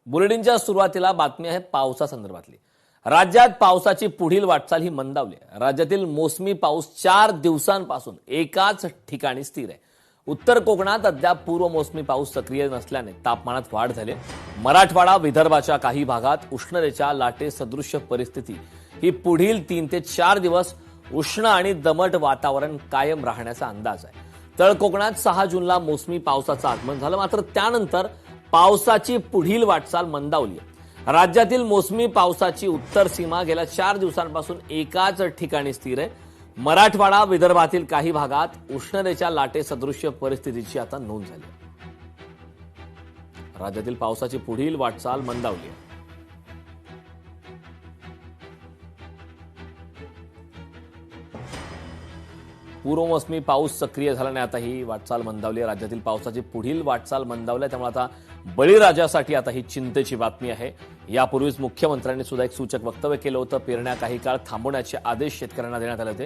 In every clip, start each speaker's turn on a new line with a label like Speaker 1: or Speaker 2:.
Speaker 1: बुलेटिनच्या सुरुवातीला बातमी आहे पावसासंदर्भातली। राज्यात पावसाची पुढील वाटचाल ही मंदावली आहे। राज्यातील मोसमी पाऊस 4 दिवसांपासून एकाच ठिकाणी स्थिर आहे। उत्तर कोकणात अद्याप पूर्व मोसमी पाऊस सक्रिय नसल्याने तापमानात वाढ झाली। मराठवाडा विदर्भाच्या काही भागात उष्णतेच्या लाटेसदृश्य परिस्थिती ही पुढील 3 ते 4 दिवस उष्ण आणि दमट वातावरण कायम राहण्याचा अंदाज आहे। तळ कोकणात 6 जूनला मोसमी पावसाचं आगमन झालं, मात्र त्यानंतर पावसाची पुढील वाटचाल मंदावली आहे। राज्यातील मोसमी पावसाची उत्तर सीमा गेल्या 4 दिवसांपासून एकाच ठिकाणी स्थिर आहे। मराठवाडा विदर्भातील काही भागात उष्णतेच्या लाटेसदृश्य परिस्थितीची आता नोंद झाली आहे। राज्यातील पावसाची पुढील वाटचाल मंदावली आहे। पूर्व मोसमी पाऊस सक्रिय झाल्याने आता ही वाटचाल मंदावली आहे। राज्यातील पावसाची पुढील वाटचाल मंदावली, त्यामुळे आता बळीराजासाठी आता ही चिंतेची बातमी आहे। यापूर्वीच मुख्यमंत्र्यांनी सुद्धा एक सूचक वक्तव्य केलं होतं। पेरण्या काही काळ थांबवण्याचे आदेश शेतकऱ्यांना देण्यात आले होते।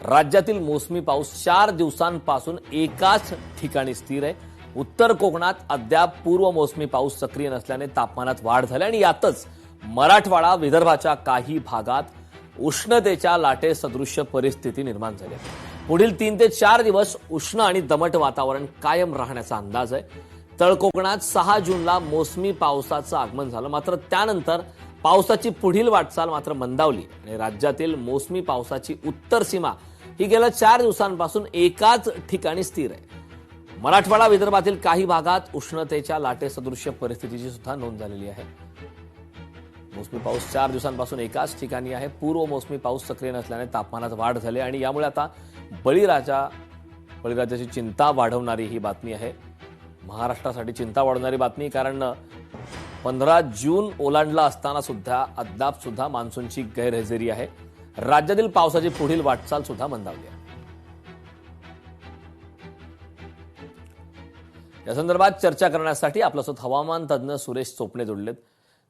Speaker 1: राज्यातील मोसमी पाऊस 4 दिवसांपासून एकाच ठिकाणी स्थिर आहे। उत्तर कोकणात अद्याप पूर्व मोसमी पाऊस सक्रिय नसल्याने तापमानात वाढ झाली आणि यातच मराठवाडा विदर्भाच्या काही भागात उष्णतेच्या लाटेसदृश्य परिस्थिती निर्माण झाली आहे। पुढील 3 ते 4 दिवस उष्ण आणि दमट वातावरण कायम राहण्याचा अंदाज आहे। तळ कोकणात 6 जूनला मोसमी पावसाचं आगमन झालं, मात्र त्यानंतर पावसाची पुढील वाटचाल मात्र मंदावली आणि राज्यातील मोसमी पावसाची उत्तर सीमा ही गेल्या 4 दिवसांपासून एकाच ठिकाणी स्थिर आहे। मराठवाडा विदर्भातील काही भागात उष्णतेच्या लाटेसदृश्य परिस्थितीची सुद्धा नोंद झालेली आहे। मोसमी पाऊस 4 दिवसांपासून एकाच ठिकाणी आहे। पूर्व मोसमी पाऊस सक्रिय नसल्याने तापमानात वाढ झाली आणि यामुळे आता बळीराजाची चिंता वाढवणारी ही बातमी आहे। महाराष्ट्रासाठी चिंता वाढवणारी बातमी, कारण 15 जून ओलांडला असताना सुद्धा अद्याप सुद्धा मान्सूनची गैरहजेरी आहे। राज्यातील पावसाची पुढील वाटचाल सुद्धा मंदावली आहे। या संदर्भात चर्चा करण्यासाठी आपल्यासोबत हवामान तज्ज्ञ सुरेश चोपणे जोडलेत।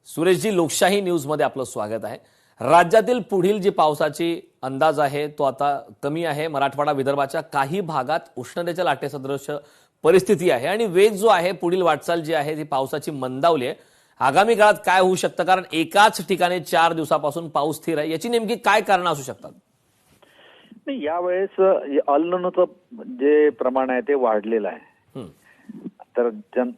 Speaker 1: सुरेशजी, लोकशाही न्यूज मध्ये आपलं स्वागत आहे। राज्यातील पुढील जी पावसाची अंदाज आहे तो आता कमी आहे। मराठवाडा विदर्भाच्या काही भागात उष्णतेच्या लाटेसदृश्य परिस्थिती आहे आणि वेग जो आहे, पुढील वाटचाल जी आहे ती पावसाची मंदावली आहे। आगामी काळात काय होऊ शकतं, कारण एकाच ठिकाणी 4 दिवसापासून पाऊस स्थिर आहे, याची नेमकी काय कारणं असू शकतात?
Speaker 2: नाही, यावेळेस अल्निनोचं जे प्रमाण आहे ते वाढलेलं आहे। तर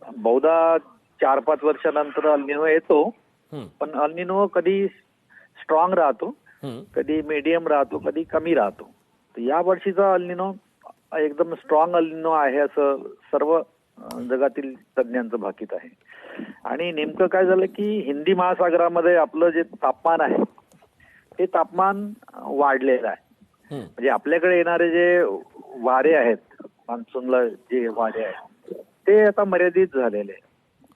Speaker 2: बहुधा 4-5 वर्षानंतर अल्निनो येतो, पण अल्निनो कधी स्ट्रॉंग राहतो, कधी मीडियम राहतो, कधी कमी राहतो। तर या वर्षीचा अल्निनो एकदम स्ट्रॉंग अल्निनो आहे असं सर्व जगातील तज्ञांचं भाकीत आहे। आणि नेमकं काय झालं की हिंदी महासागरामध्ये आपलं जे तापमान आहे ते तापमान वाढलेलं आहे। म्हणजे आपल्याकडे येणारे जे वारे आहेत, मान्सूनला जे वारे आहेत ते आता मर्यादित झालेले आहे।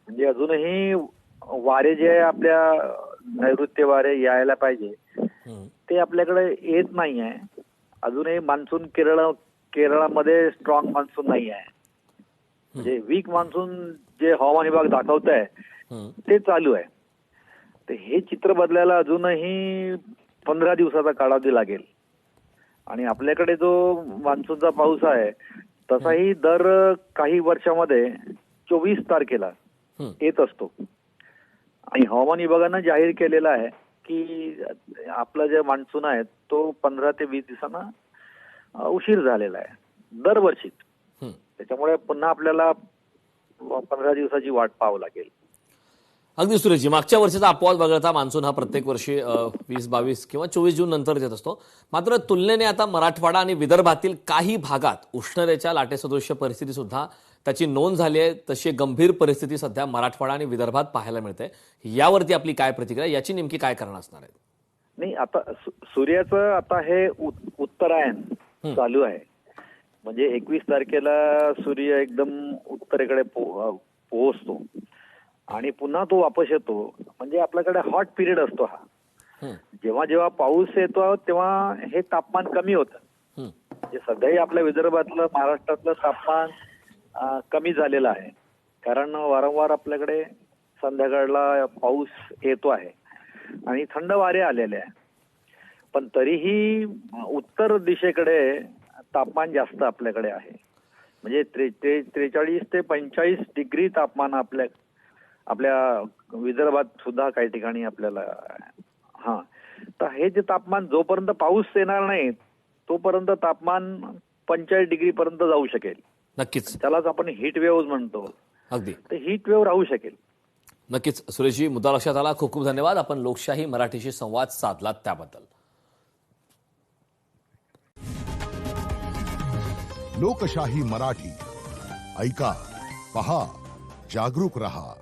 Speaker 2: म्हणजे अजूनही वारे जे आपल्या नैऋत्य वारे यायला पाहिजे ते आपल्याकडे येत नाही आहे। अजूनही मान्सून केरळामध्ये स्ट्रॉंग मान्सून नाही आहे। म्हणजे वीक मान्सून जे हवामान विभाग दाखवत आहे ते चालू आहे। तर हे चित्र बदलायला अजूनही 15 दिवसाचा कालावधी लागेल। आणि आपल्याकडे जो मान्सूनचा पाऊस आहे तसाही दर काही वर्षामध्ये 24 तारखेला येत असतो। आणि हवामान विभागानं जाहीर केलेलं आहे की आपला जे मान्सून आहे तो 15 ते 20 दिवसांना उशीर झालेला आहे दरवर्षी। त्याच्यामुळे पुन्हा आपल्याला 15 दिवसाची वाट पाहावं लागेल।
Speaker 1: अगदी सुरेशजी, मागच्या वर्षीचा अपवाद वगळता मान्सून हा प्रत्येक वर्षी 20-22 किंवा 24 जून नंतर येत असतो। मात्र तुलनेने आता मराठवाडा आणि विदर्भातील काही भागात उष्णतेच्या लाटेसदृश्य परिस्थिती सुद्धा त्याची नोंद झाली आहे। तशी गंभीर परिस्थिती सध्या मराठवाडा आणि विदर्भात पाहायला मिळते। यावरती आपली काय प्रतिक्रिया, याची नेमकी काय कारण असणार आहे?
Speaker 2: नाही, आता सूर्याचं आता हे उत्तरायण चालू आहे। म्हणजे 21 तारखेला सूर्य एकदम उत्तरेकडे पोहोचतो आणि पुन्हा तो वापस येतो। म्हणजे आपल्याकडे हॉट पिरियड असतो हा। जेव्हा जेव्हा पाऊस येतो तेव्हा हे तापमान कमी होतं। म्हणजे सध्याही आपल्या विदर्भातलं, महाराष्ट्रातलं तापमान कमी झालेलं आहे, कारण वारंवार आपल्याकडे संध्याकाळला पाऊस येतो आहे आणि थंड वारे आलेले आहे। पण तरीही उत्तर दिशेकडे तापमान जास्त आपल्याकडे आहे। म्हणजे 43 ते 45 डिग्री तापमान आपल्या विदर्भात सुद्धा काही ठिकाणी आपल्याला तर हे जे तापमान जोपर्यंत पाऊस येणार नाही तोपर्यंत तापमान 45 डिग्री पर्यंत जाऊ शकेल.
Speaker 1: नक्कीच.
Speaker 2: त्यालाच आपण हीट वेव्ह म्हणतो.
Speaker 1: अगदी.
Speaker 2: तर हीट वेव्ह राहू शकेल.
Speaker 1: नक्कीच सुरेशजी, मुद्दा लक्षात आला. खूप खूप धन्यवाद. आपण लोकशाही मराठीशी संवाद साधलात त्याबद्दल.
Speaker 3: लोकशाही मराठी ऐका, पहा, जागरूक रहा.